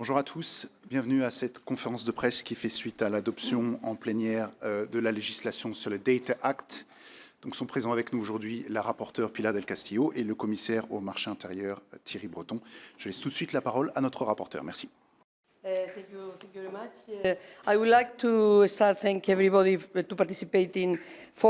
Bonjour à tous, bienvenue à cette conférence de presse qui fait suite à l'adoption en plénière de la législation sur le Data Act. Donc sont présents avec nous aujourd'hui la rapporteure Pilar del CASTILLO et le commissaire au marché intérieur Thierry BRETON. Je laisse tout de suite la parole à notre rapporteur. Merci. Thank you very much. I would like to start thank everybody for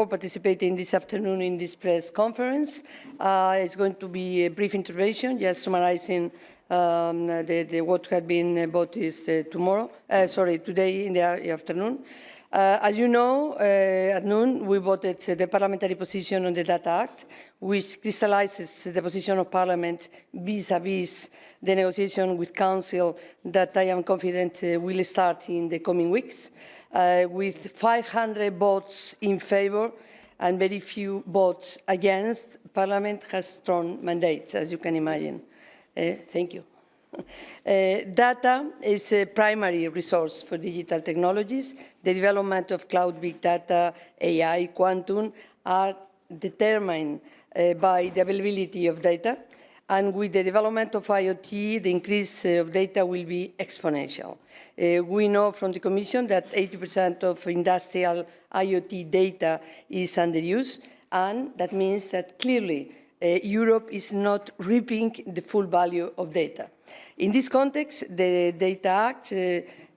participating this afternoon in this press conference. It's going to be a brief intervention, just summarizing what had been voted today in the afternoon. As you know, at noon we voted the parliamentary position on the Data Act, which crystallizes the position of Parliament vis-à-vis the negotiation with Council that I am confident will start in the coming weeks, with 500 votes in favour and very few votes against. Parliament has strong mandates, as you can imagine. Thank you. Data is a primary resource for digital technologies. The development of cloud, big data, AI, quantum are determined by the availability of data. And with the development of IoT, the increase of data will be exponential. We know from the Commission that 80% of industrial IoT data is under use, and that means that clearly Europe is not reaping the full value of data. In this context, the Data Act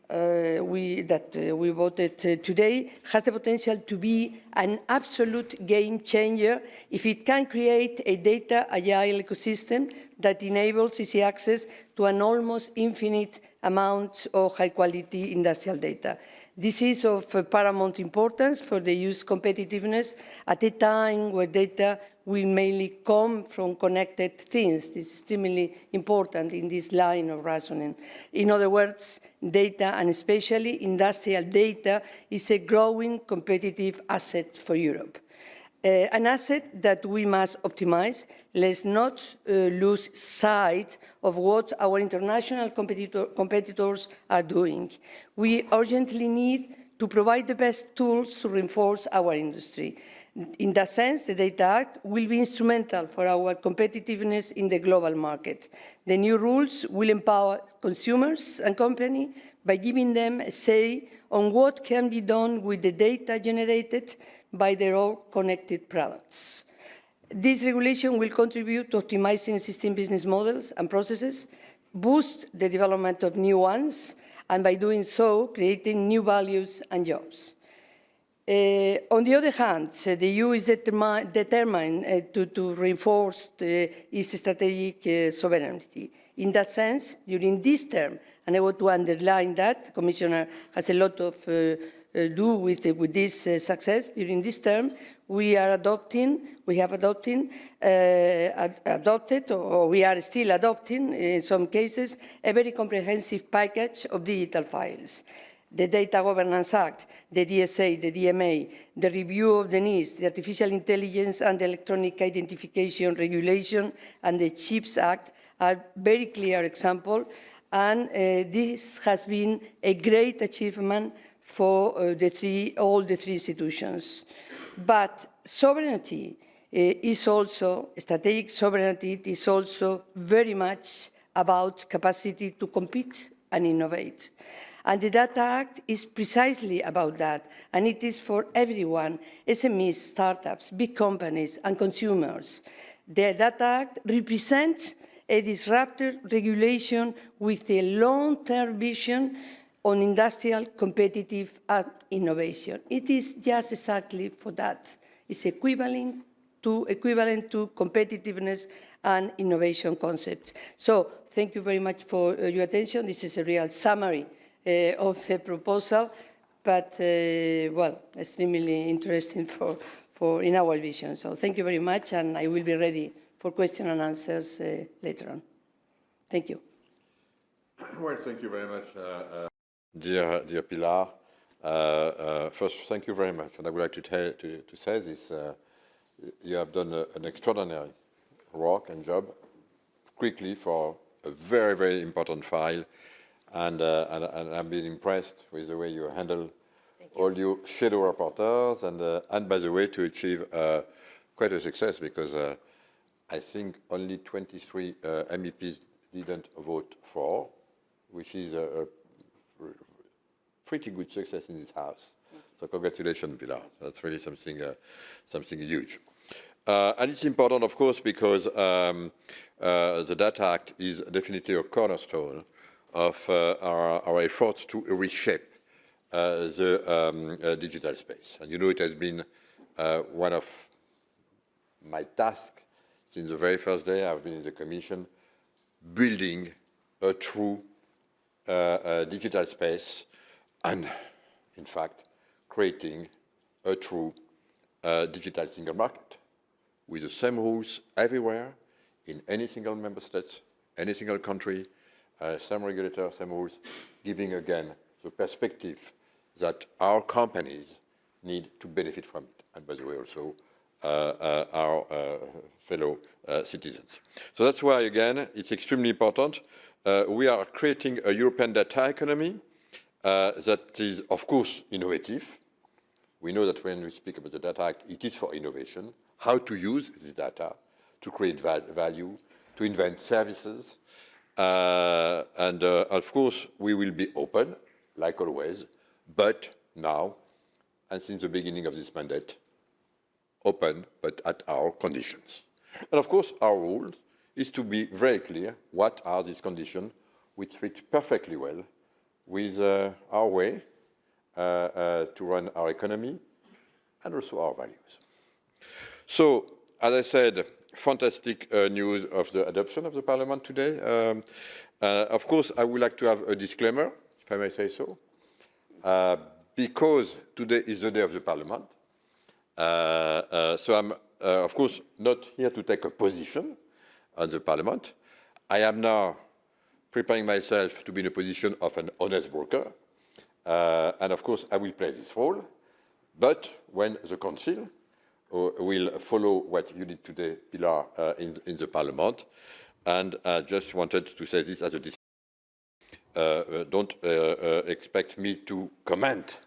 that we voted today has the potential to be an absolute game changer if it can create a data agile ecosystem that enables easy access to an almost infinite amount of high-quality industrial data. This is of paramount importance for the EU's competitiveness at a time where data will mainly come from connected things. This is extremely important in this line of reasoning. In other words, data, and especially industrial data, is a growing competitive asset for Europe. An asset that we must optimize. Let's not lose sight of what our international competitors are doing. We urgently need to provide the best tools to reinforce our industry. In that sense, the Data Act will be instrumental for our competitiveness in the global market. The new rules will empower consumers and companies by giving them a say on what can be done with the data generated by their own connected products. This regulation will contribute to optimizing existing business models and processes, boost the development of new ones, and by doing so, creating new values and jobs. On the other hand, the EU is determined to reinforce its strategic sovereignty. In that sense, during this term, and I want to underline that, the Commissioner has a lot of do with this success. During this term, we are adopted, or we are still adopting, in some cases, a very comprehensive package of digital files. The Data Governance Act, the DSA, the DMA, the review of the needs, the Artificial Intelligence and Electronic Identification Regulation, and the CHIPS Act are very clear examples, and this has been a great achievement for all the three institutions. But sovereignty is also, strategic sovereignty is also very much about capacity to compete and innovate. And the Data Act is precisely about that, and it is for everyone, SMEs, startups, big companies, and consumers. The Data Act represents a disruptive regulation with a long-term vision on industrial, competitive, and innovation. It is just exactly for that. It's equivalent to competitiveness and innovation concepts. So thank you very much for your attention. This is a real summary of the proposal, but, well, extremely interesting in our vision. So thank you very much, and I will be ready for questions and answers later on. Thank you. Well, thank you very much, dear Pilar. First, thank you very much, and I would like to say this. You have done an extraordinary work and job quickly for a very, very important file. And I've been impressed with the way you handle all your shadow rapporteurs, and by the way, to achieve quite a success, because I think only 23 MEPs didn't vote for, which is a pretty good success in this house. So congratulations, Pilar. That's really something huge. And it's important, of course, because the Data Act is definitely a cornerstone of our efforts to reshape the digital space. And you know, it has been one of my tasks since the very first day I've been in the Commission, building a true digital space and, in fact, creating a true digital single market with the same rules everywhere, in any single member state, any single country, same regulator, same rules, giving again the perspective that our companies need to benefit from it, and by the way also our fellow citizens. So that's why again it's extremely important. We are creating a European data economy that is of course innovative. We know that when we speak about the Data Act, it is for innovation, how to use this data to create value, to invent services. And of course, we will be open, like always, but now, and since the beginning of this mandate, open, but at our conditions. And of course, our rule is to be very clear what are these conditions which fit perfectly well with our way to run our economy and also our values. So, as I said, fantastic news of the adoption of the Parliament today. Of course, I would like to have a disclaimer, if I may say so, because today is the day of the Parliament. So I'm, of course, not here to take a position on the Parliament. I am now preparing myself to be in a position of an honest broker. And of course, I will play this role. But when the Council will follow what you did today, Pilar, in the Parliament, and I just wanted to say this as a don't expect me to comment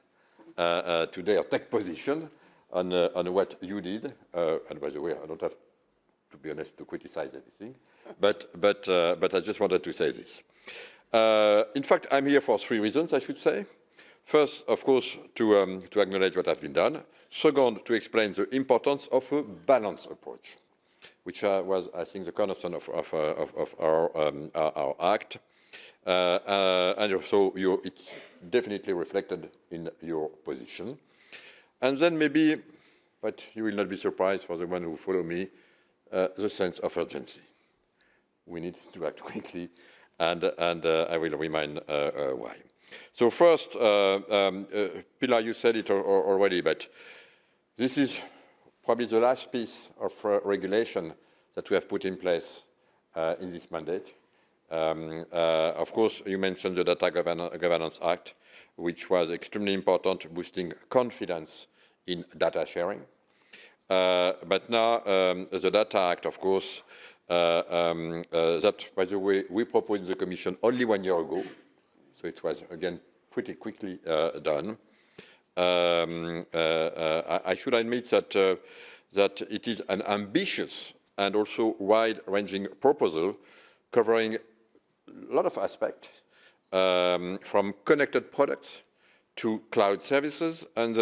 today or take position on what you did. And by the way, I don't have, to be honest, to criticize anything. But I just wanted to say this. In fact, I'm here for 3 reasons, I should say. First, of course, to acknowledge what has been done. Second, to explain the importance of a balanced approach, which was, I think, the cornerstone of our act. And also, it's definitely reflected in your position. And then maybe, but you will not be surprised for the one who follow me, the sense of urgency. We need to act quickly, and I will remind why. So first, Pilar, you said it already, but this is probably the last piece of regulation that we have put in place in this mandate. Of course, you mentioned the Data Governance Act, which was extremely important, boosting confidence in data sharing. But now, the Data Act, of course, that, by the way, we proposed in the Commission only 1 year ago, so it was, again, pretty quickly done. I should admit that it is an ambitious and also wide-ranging proposal covering a lot of aspects, from connected products to cloud services, and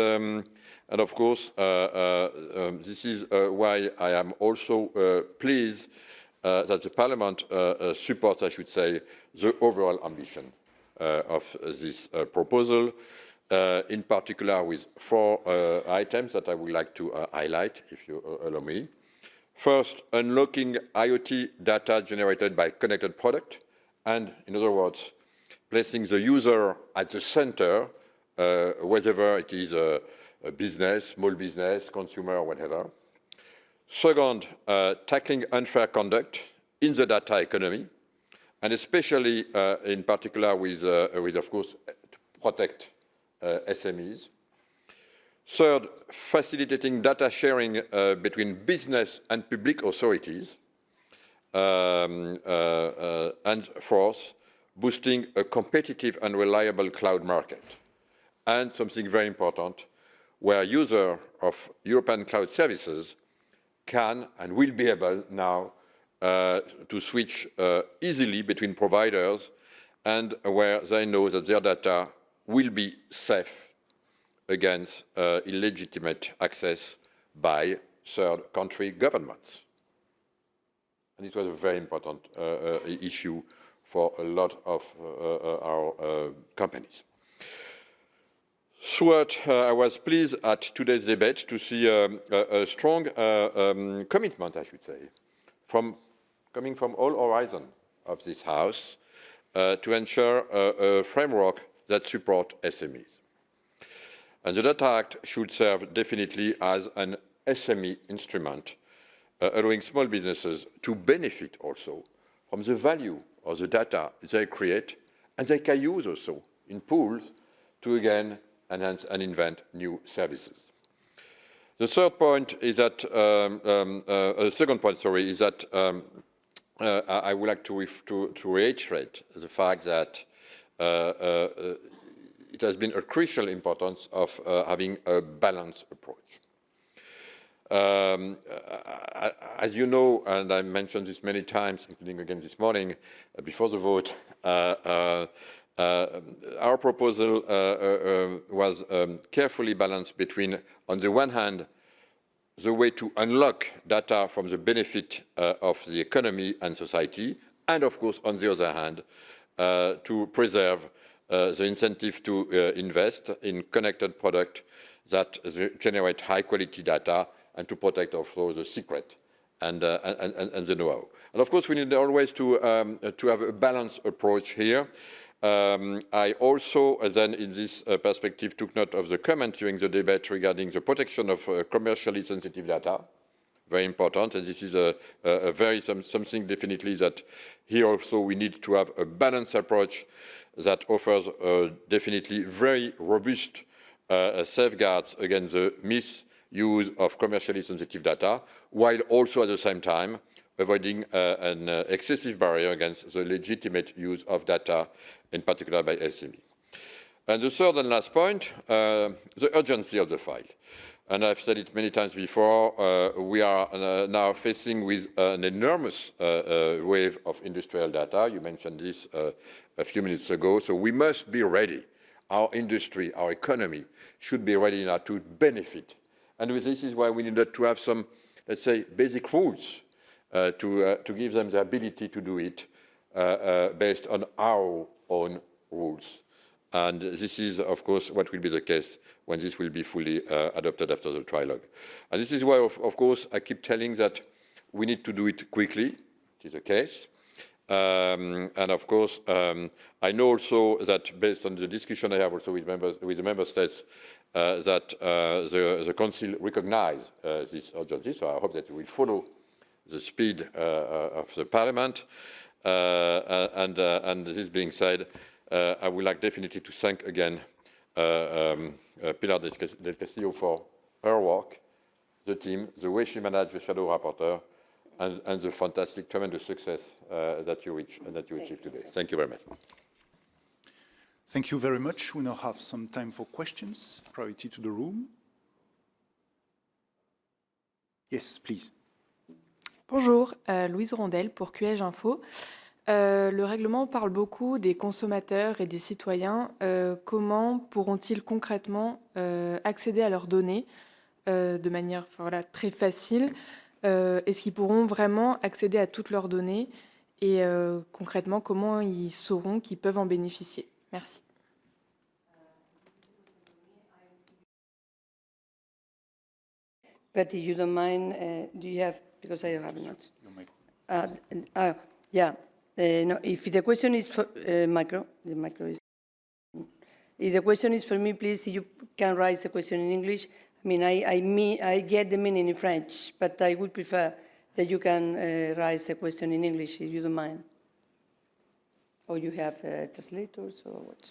of course, this is why I am also pleased that the Parliament supports, I should say, the overall ambition of this proposal, in particular with 4 items that I would like to highlight, if you allow me. First, unlocking IoT data generated by connected product, and in other words, placing the user at the center, whether it is a business, small business, consumer, or whatever. Second, tackling unfair conduct in the data economy, and especially in particular with of course, to protect SMEs. Third, facilitating data sharing between business and public authorities. And fourth, boosting a competitive and reliable cloud market. And something very important, where users of European cloud services can and will be able now to switch easily between providers and where they know that their data will be safe against illegitimate access by third country governments. And it was a very important issue for a lot of our companies. Throughout, I was pleased at today's debate to see a strong commitment, I should say, coming from all horizons of this House to ensure a framework that supports SMEs. And the Data Act should serve definitely as an SME instrument, allowing small businesses to benefit also from the value of the data they create, and they can use also in pools to again enhance and invent new services. The third point is that, second point, sorry, is that I would like to reiterate the fact that it has been a crucial importance of having a balanced approach. As you know, and I mentioned this many times, including again this morning, before the vote, our proposal was carefully balanced between, on the one hand, the way to unlock data from the benefit of the economy and society, and of course, on the other hand, to preserve the incentive to invest in connected products that generate high-quality data and to protect also the secret and the know-how. And of course, we need always to have a balanced approach here. I also then, in this perspective, took note of the comment during the debate regarding the protection of commercially sensitive data. Very important, and this is something definitely that here also we need to have a balanced approach that offers definitely very robust safeguards against the misuse of commercially sensitive data, while also at the same time avoiding an excessive barrier against the legitimate use of data, in particular by SME. And the third and last point, the urgency of the file. And I've said it many times before, we are now facing with an enormous wave of industrial data. You mentioned this a few minutes ago, so we must be ready. Our industry, our economy should be ready now to benefit. And this is why we needed to have some, let's say, basic rules to give them the ability to do it based on our own rules. And this is, of course, what will be the case when this will be fully adopted after the trilogue. And this is why, of course, I keep telling that we need to do it quickly. It is the case. And of course, I know also that based on the discussion I have also with the member states, that the Council recognize this urgency. So I hope that we will follow the speed of the Parliament. And this being said, I would like definitely to thank again Pilar del Castillo for her work, the team, the way she managed the shadow rapporteur, and the fantastic, tremendous success that you achieved today. Thank you very much. Thank you very much. We now have some time for questions. Priority to the room. Yes, please. Bonjour, Louise Rondel pour QH Info. Le règlement parle beaucoup des consommateurs et des citoyens. Comment pourront-ils concrètement accéder à leurs données de manière très facile? Est-ce qu'ils pourront vraiment accéder à toutes leurs données? Et concrètement, comment ils sauront qu'ils peuvent en bénéficier? Merci. But if you don't mind, do you have, because I have not. Yeah. No, if the question is for the micro is. If the question is for me, please, you can raise the question in English. I mean, I get the meaning in French, but I would prefer that you can raise the question in English, if you don't mind. Or you have translators or what?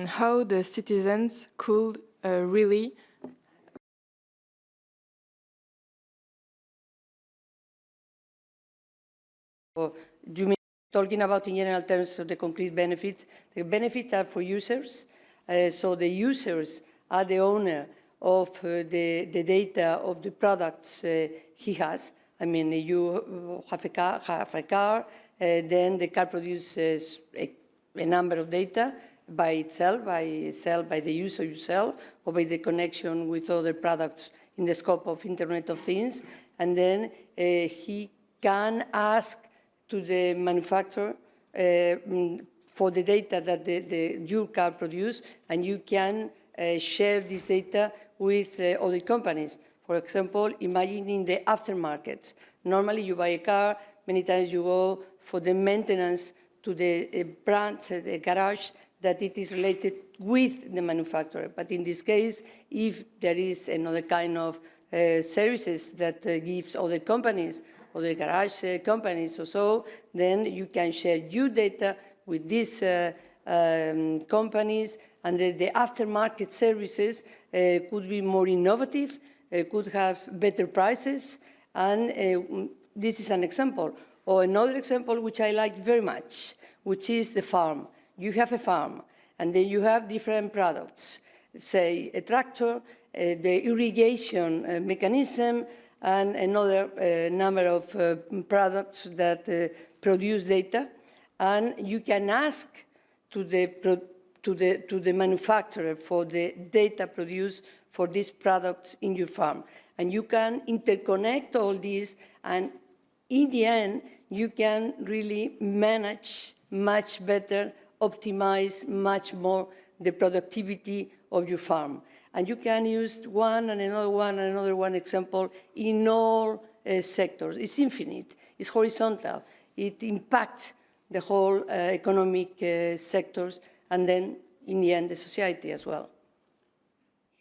How the citizens could really Or do you mean talking about in general terms of the concrete benefits? The benefits are for users, so the users are the owner of the data of the products he has, I mean, you have a car, then the car produces a number of data by itself, by the use of yourself, or by the connection with other products in the scope of Internet of Things. And then he can ask to the manufacturer for the data that your car produces, and you can share this data with other companies. For example, imagining the aftermarkets. Normally, you buy a car, many times you go for the maintenance to the branch, the garage, that it is related with the manufacturer. But in this case, if there is another kind of services that gives other companies, other garage companies or so, then you can share your data with these companies, and the aftermarket services could be more innovative, could have better prices, and this is an example. Or another example which I like very much, which is the farm. You have a farm, and then you have different products, say a tractor, the irrigation mechanism, and another number of products that produce data. And you can ask to the manufacturer for the data produced for these products in your farm. And you can interconnect all these, and in the end, you can really manage much better, optimize much more the productivity of your farm. And you can use one and another one example in all sectors. It's infinite, it's horizontal. It impacts the whole economic sectors, and then, in the end, the society as well.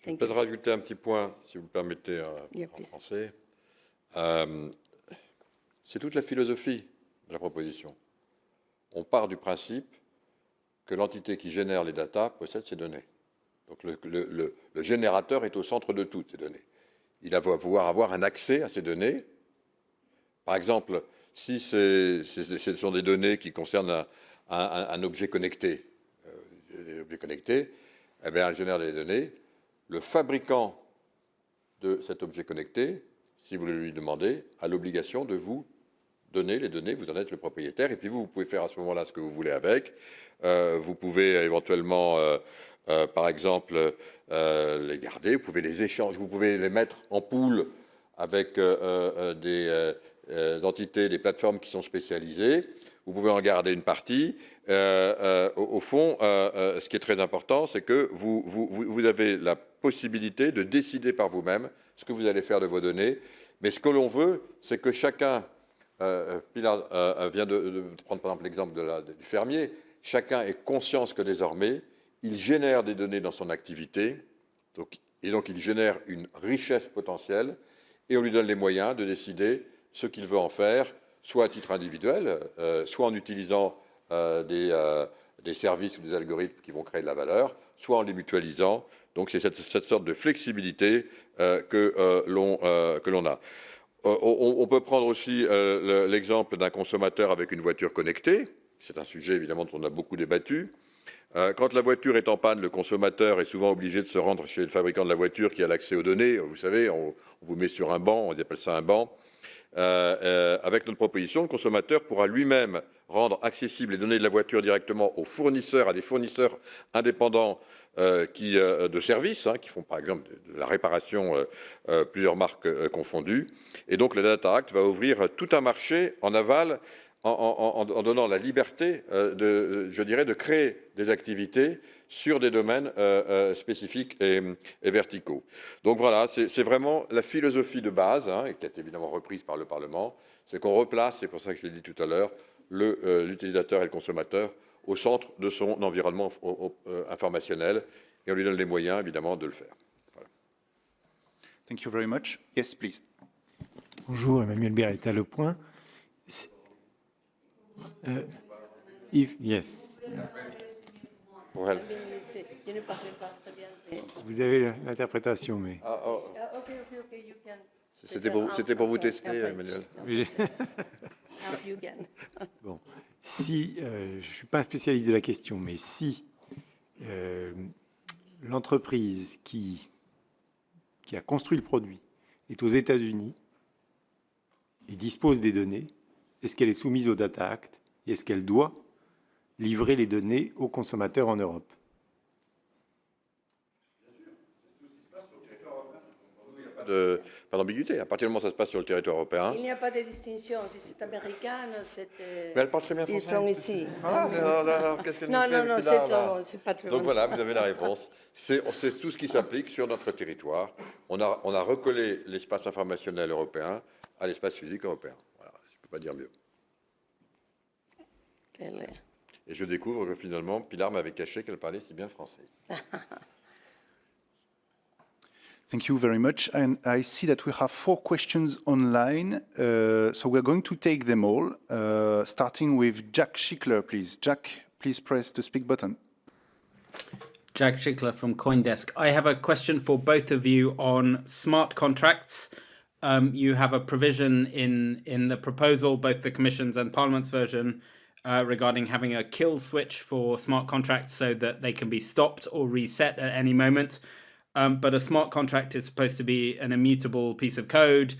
Je vais peut-être rajouter un petit point, si vous le permettez, en français. C'est toute la philosophie de la proposition. On part du principe que l'entité qui génère les datas possède ces données. Donc le générateur est au centre de toutes ces données. Il va pouvoir avoir un accès à ces données. Par exemple, si ce sont des données qui concernent un objet connecté, eh bien, elle génère des données. Le fabricant de cet objet connecté, si vous le lui demandez, a l'obligation de vous donner les données, vous en êtes le propriétaire, et puis vous pouvez faire à ce moment-là ce que vous voulez avec. Vous pouvez éventuellement, par exemple, les garder, vous pouvez les échanger, vous pouvez les mettre en pool avec des entités, des plateformes qui sont spécialisées. Vous pouvez en garder une partie. Au fond, ce qui est très important, c'est que vous avez la possibilité de décider par vous-même ce que vous allez faire de vos données. Mais ce que l'on veut, c'est que chacun, Pilar vient de prendre par exemple l'exemple du fermier, chacun ait conscience que désormais, il génère des données dans son activité, et donc il génère une richesse potentielle, et on lui donne les moyens de décider ce qu'il veut en faire, soit à titre individuel, soit en utilisant des services ou des algorithmes qui vont créer de la valeur, soit en les mutualisant. Donc c'est cette sorte de flexibilité que l'on a. On peut prendre aussi l'exemple d'un consommateur avec une voiture connectée. C'est un sujet évidemment dont on a beaucoup débattu. Quand la voiture est en panne, le consommateur est souvent obligé de se rendre chez le fabricant de la voiture qui a l'accès aux données. Vous savez, on vous met sur un banc, on appelle ça un banc. Avec notre proposition, le consommateur pourra lui-même rendre accessibles les données de la voiture directement aux fournisseurs, à des fournisseurs indépendants de services, qui font par exemple de la réparation, plusieurs marques confondues. Et donc le Data Act va ouvrir tout un marché en aval en donnant la liberté, je dirais, de créer des activités sur des domaines spécifiques et verticaux. Donc voilà, c'est vraiment la philosophie de base, et qui est évidemment reprise par le Parlement, c'est qu'on replace, c'est pour ça que je l'ai dit tout à l'heure, l'utilisateur et le consommateur au centre de son environnement informationnel, et on lui donne les moyens, évidemment, de le faire. Voilà. Thank you very much. Yes, please. Bonjour, Emmanuel Beretta, Le Point. Yes. Well. Vous avez l'interprétation, mais... C'était pour vous tester, Emmanuel. Bon, si, je ne suis pas un spécialiste de la question, mais si l'entreprise qui a construit le produit est aux États-Unis et dispose des données, est-ce qu'elle est soumise au Data Act et est-ce qu'elle doit livrer les données aux consommateurs en Europe? Pas d'ambiguïté. À partir du moment où ça se passe sur le territoire européen. Il n'y a pas de distinction. Si c'est américain, c'est. Mais elle parle très bien français. Ils sont ici. Voilà, qu'est-ce qu'elle nous fait, Non, c'est pas très bon. Donc voilà, vous avez la réponse. C'est tout ce qui s'applique sur notre territoire. On a recollé l'espace informationnel européen à l'espace physique européen. Voilà, je ne peux pas dire mieux. Et je découvre que finalement, Pilar m'avait caché qu'elle parlait si bien français. Thank you very much. And I see that we have 4 questions online, so we're going to take them all, starting with Jack Schickler, please. Jack, please press the speak button. Jack Schickler from CoinDesk. I have a question for both of you on smart contracts. You have a provision in the proposal, both the Commission's and Parliament's version, regarding having a kill switch for smart contracts so that they can be stopped or reset at any moment. But a smart contract is supposed to be an immutable piece of code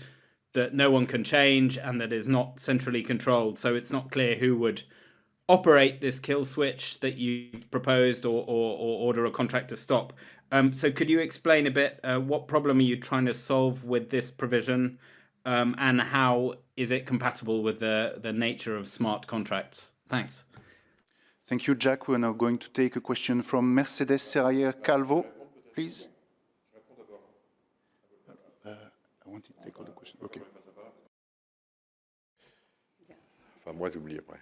that no one can change and that is not centrally controlled. So it's not clear who would operate this kill switch that you've proposed or order a contract to stop. So could you explain a bit what problem are you trying to solve with this provision and how is it compatible with the nature of smart contracts? Thanks. Thank you, Jack. We're now going to take a question from Mercedes Serrayer Calvo, please. I want to take all the questions. Okay. Enfin, moi, j'oublie après.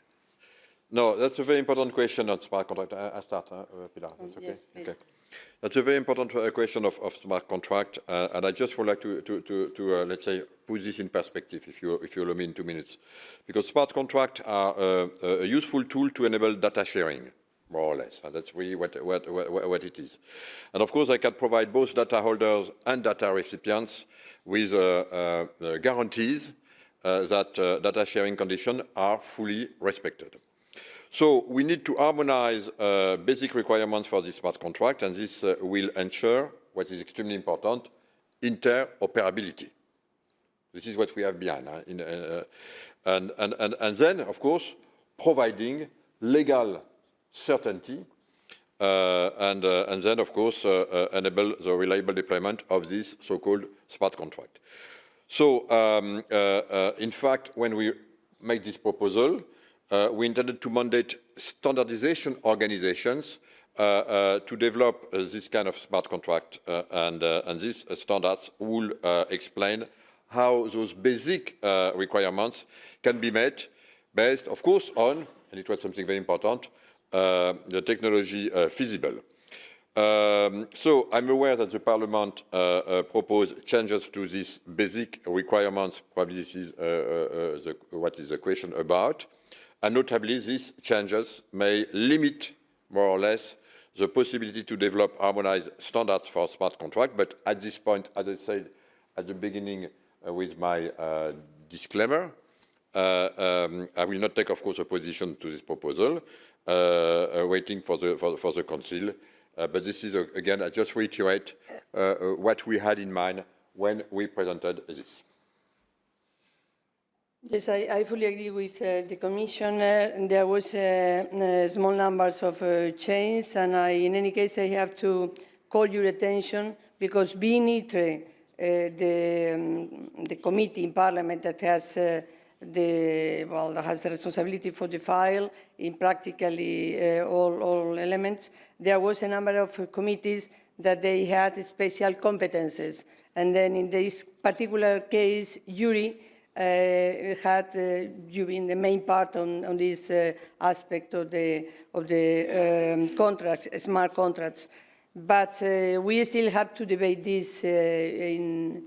No, that's a very important question on smart contract. I start, Pilar. That's okay. Yes, please. Okay. That's a very important question of smart contract, and I just would like to let's say put this in perspective, if you allow me in 2 minutes, because smart contracts are a useful tool to enable data sharing, more or less. And that's really what it is. And of course, I can provide both data holders and data recipients with guarantees that data sharing conditions are fully respected. So we need to harmonize basic requirements for this smart contract, and this will ensure what is extremely important, interoperability. This is what we have behind. And then, of course, providing legal certainty and then, of course, enable the reliable deployment of this so-called smart contract. So, in fact, when we make this proposal, we intended to mandate standardization organizations to develop this kind of smart contract, and these standards will explain how those basic requirements can be met based, of course, on, and it was something very important, the technology feasible. So I'm aware that the Parliament proposed changes to these basic requirements. Probably this is what is the question about. And notably, these changes may limit, more or less, the possibility to develop harmonized standards for smart contract. But at this point, as I said at the beginning with my disclaimer, I will not take, of course, a position to this proposal, waiting for the Council. But this is, again, I just reiterate what we had in mind when we presented this. Yes, I fully agree with the Commissioner. There was small numbers of change, and in any case, I have to call your attention because being ITRE, the committee in Parliament that has that has the responsibility for the file in practically all elements, there was a number of committees that they had special competences, and then in this particular case, Jury had been the main part on this aspect of the contracts, smart contracts. But we still have to debate this and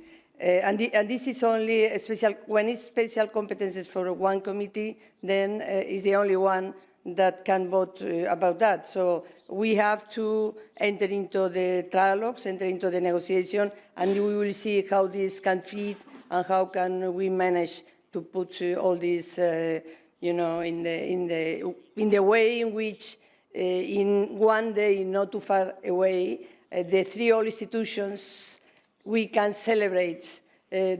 this is only a special, when it's special competences for one committee, then it's the only one that can vote about that. So we have to enter into the trialogues, enter into the negotiation, and we will see how this can fit and how can we manage to put all this, you know, in the way in which in one day, not too far away, the three old institutions, we can celebrate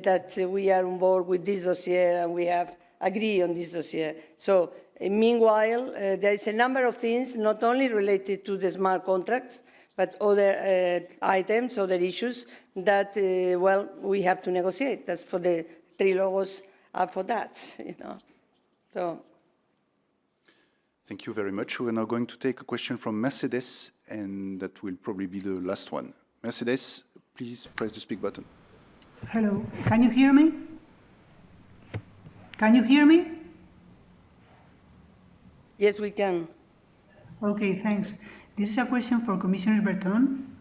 that we are on board with this dossier and we have agreed on this dossier. So meanwhile, there is a number of things not only related to the smart contracts, but other items, other issues that, well, we have to negotiate. That's for the trilogos are for that, you know. So. Thank you very much. We're now going to take a question from Mercedes, and that will probably be the last one. Mercedes, please press the speak button. Hello, can you hear me? Can you hear me? Yes, we can. Okay, thanks. This is a question for Commissioner Breton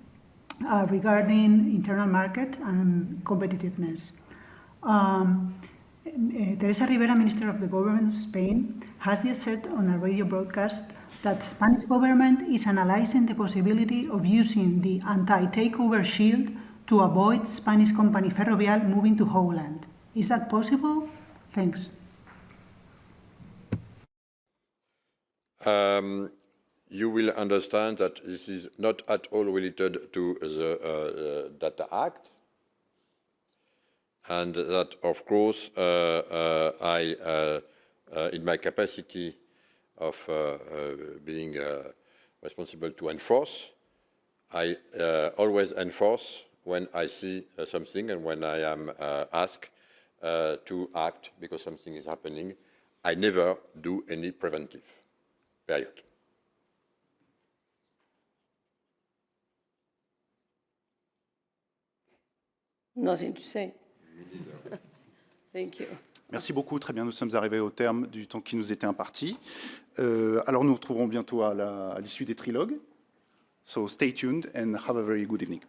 regarding internal market and competitiveness. Teresa Rivera, Minister of the Government of Spain, has just said on a radio broadcast that Spanish government is analyzing the possibility of using the anti-takeover shield to avoid Spanish company Ferrovial moving to Holland. Is that possible? Thanks. You will understand that this is not at all related to the Data Act, and that, of course, I, in my capacity of being responsible to enforce, I always enforce when I see something and when I am asked to act because something is happening. I never do any preventive, period. Nothing to say. Thank you. Merci beaucoup. Très bien, nous sommes arrivés au terme du temps qui nous était imparti. Alors nous nous retrouverons bientôt à l'issue des trilogues. So stay tuned and have a very good evening.